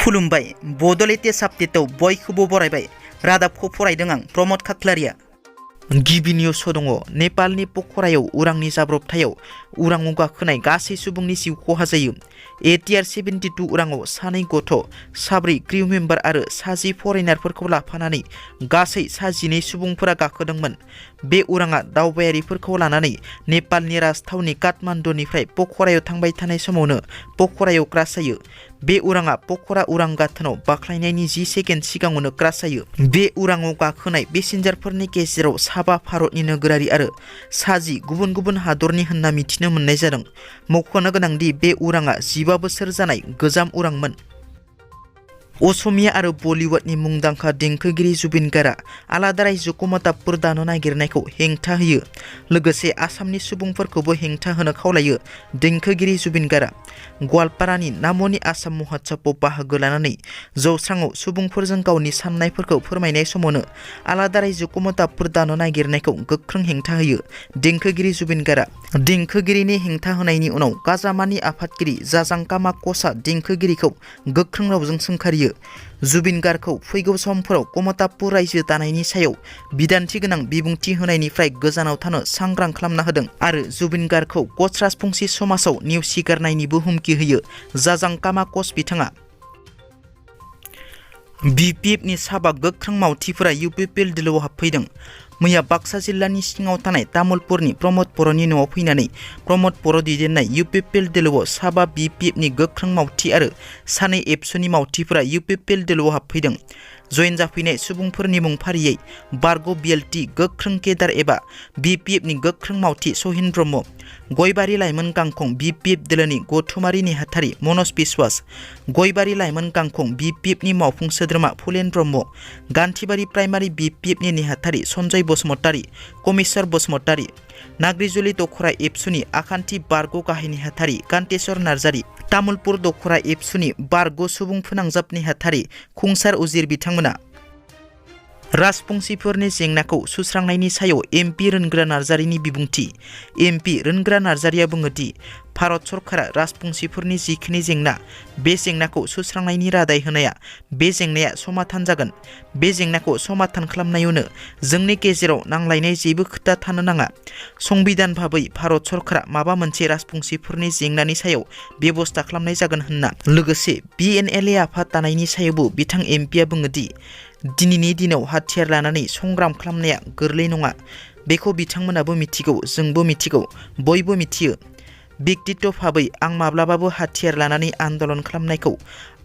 खुलुमबाय बड' लेटेस्ट आपडेटआव बयखौबो बरायबाय। रादाबखौ फरायदों आं प्रमद खाख्लारिया। गिबि निउसआव दङ नेपालनि पखरायाव उरांनि जाब्रबथायाव उराङाव गाखोनाय गासै सुबुंनि जिउ खहा जायो। ATR-72 उराङाव सानै गथ', साब्रै क्रिउ मेम्बार आरो 10 फरेनारफोरखौ लाफानानै गासै 12 सुबुंफोरा गाखोदोंमोन। बे उराङा दावबायारिफोरखौ लानानै नेपालनि राजथावनि काठमान्डुनिफ्राय पखरायाव थांबाय थानाय समावनो पखरायाव क्रास जायो। बे उराङा पखरा उरां गाथोनाव बाख्लायनायनि 10 सेकेन्ड सिगाङावनो क्रास जायो। बे उराङाव गाखोनाय पेसेन्जारफोरनि गेजेराव 7 भारतनि नोगोरारि आरो 10 गुबुन गुबुन हादरनि होनना मिथिनो मोननाय जादों। मख'नो गोनांदि बे उराङा 15 बोसोर जानाय गोजाम उरांमोन। असमिया आरो बलिउडनि मुंदांखा देंखोगिरि जुबिन गार्गआ आलादा रायजो कमतापुर दानो नागिरनायखौ हेंथा होयो। लोगोसे आसामनि सुबुंफोरखौबो हेंथा होनो खावलायो। देंखोगिरि जुबिन गार्गआ गवालपारानि नामनि आसाम महोत्सवआव बाहागो लानानै जौस्राङाव सुबुंफोरजों गावनि साननायफोरखौ फोरमायनाय समावनो आलादा रायजो कमतापुर दानो नागिरनायखौ गोख्रों हेंथा होयो। देंखोगिरि जुबिन गार्गआ देंखोगिरिनि हेंथा होनायनि उनाव गाजामानि आफादगिरि जाजांकामा क'सआ देंखोगिरिखौ गोख्रों रावजों सोंखारियो। जुबिन गार्गखौ फैगौ समफोराव कमतापुर रायजो दानायनि सायाव बिदान्थि गोनां बिबुंथि होनायनिफ्राय गोजानाव थानो सांग्रां खालामना होदों आरो जुबिन गार्गखौ क'च राजबंशी समाजाव नेवसिगारनायनिबो हुमखि होयो। जाजांकामा क'च बिथाङा BPFनि साबा गोख्रों मावथिफोरा UPPL दोलोआव हाबफैदों। मैया बाक्सा जिल्लानि सिङाव थानाय तामुलपुरनि प्रमद बर'नि न'आव फैनानै प्रमद बर' दैदेननाय UPPL दोलोआव साबा BPFनि गोख्रों मावथि आरो 2 एबसुनि मावथिफोरा UPPL दोलोआव हाबफैदों। जयेन जाफैनाय सुबुंफोरनि मुं फारियै बारग' BLT गोख्रों केदार एबा BPFनि गोख्रों मावथि सहिन ब्रह्म, गयबारि लाइमोन गांखं BPF दोलोनि गौथुमारि नेहाथारि मनज बिश्वास, गयबारि लाइमोन गांखं BPFनि मावफुं सोद्रोमा फुलेन ब्रह्म, गान्थिबारि प्राइमारि BPFनि नेहाथारि सन्जय बसुमतारी, कमिश्वर बसुमतारी, नाग्रिजुलि दखरा एबसुनि आखान्थि बारग' गाहाय नेहाथारि कान्तेश्वर नार्जारी, तामुलपुर दखरा एबसुनि बारग' सुबुं फोनांजाब नेहाथारि खुंसार उजिर बिथांमोना राजबंशीफोरनि जेंनाखौ सुस्रांनायनि सायाव MP रोनग्रा नार्जारीनि बिबुंथि। MP रोनग्रा नार्जारीया बुङोदि भारत सरकारा राजबंशीफोरनि जिखिनि जेंना, बे जेंनाखौ सुस्रांनायनि रादाय होनाया बे जेंनाया समाधान जागोन। बे जेंनाखौ समाधान खालामनायावनो जोंनि गेजेराव नांलायनाय जेबो खोथा थानो नाङा। संबिधान भाबै भारत सरकारा माबा मोनसे राजबंशीफोरनि जेंनानि सायाव बेबस्था खालामनाय जागोन होनना। लोगोसे BNLA आफाद दानायनि सायावबो बिथां MPआ बुङोदि दिनैनि दिनाव हाथियार लानानै संग्राम खालामनाया गोरलै नङा। बेखौ बिथांमोनाबो मिथिगौ, जोंबो मिथिगौ, बयबो मिथियो। व्यक्तित्व भाबै आं माब्लाबाबो हाथियार लानानै आन्दलन खालामनायखौ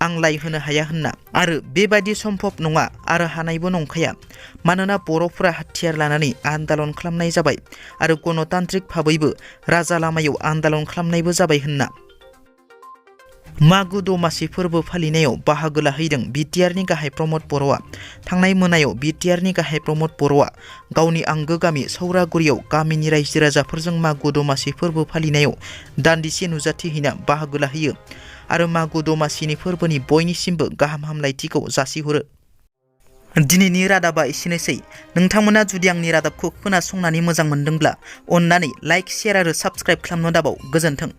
आंलाय होनो हाया होनना आरो बेबायदि सम्भब नङा आरो हानायबो नंखाया। मानोना बर'फोरा हाथियार लानानै आन्दलन खालामनाय जाबाय आरो गणतान्त्रिक भाबैबो राजा लामायाव आन्दलन खालामनायबो जाबाय होनना। मागो दमासि फोरबो फालिनायाव बाहागो लाहैदों BTRनि गाहाय प्रमद बर'आ। थांनाय मोनायाव BTRनि गाहाय प्रमद बर'आ गावनि आंगो गामि सौरागुरियाव गामिनि रायजो राजाफोरजों मागो दमासि फोरबो फालिनायाव दान्दिसे नुजाथिहैना बाहागो लाहैयो आरो मागो दमासिनि फोरबोनि बयनिसिमबो गाहाम हामलायथिखौ जासिहरो। दिनैनि रादाबा एसेनोसै। नोंथांमोना जुदि आंनि रादाबखौ खोनासंनानै मोजां मोनदोंब्ला अन्नानै लाइक, शेयार आरो साबस्क्राइब खालामनो दाबाव। गोजोन्थों।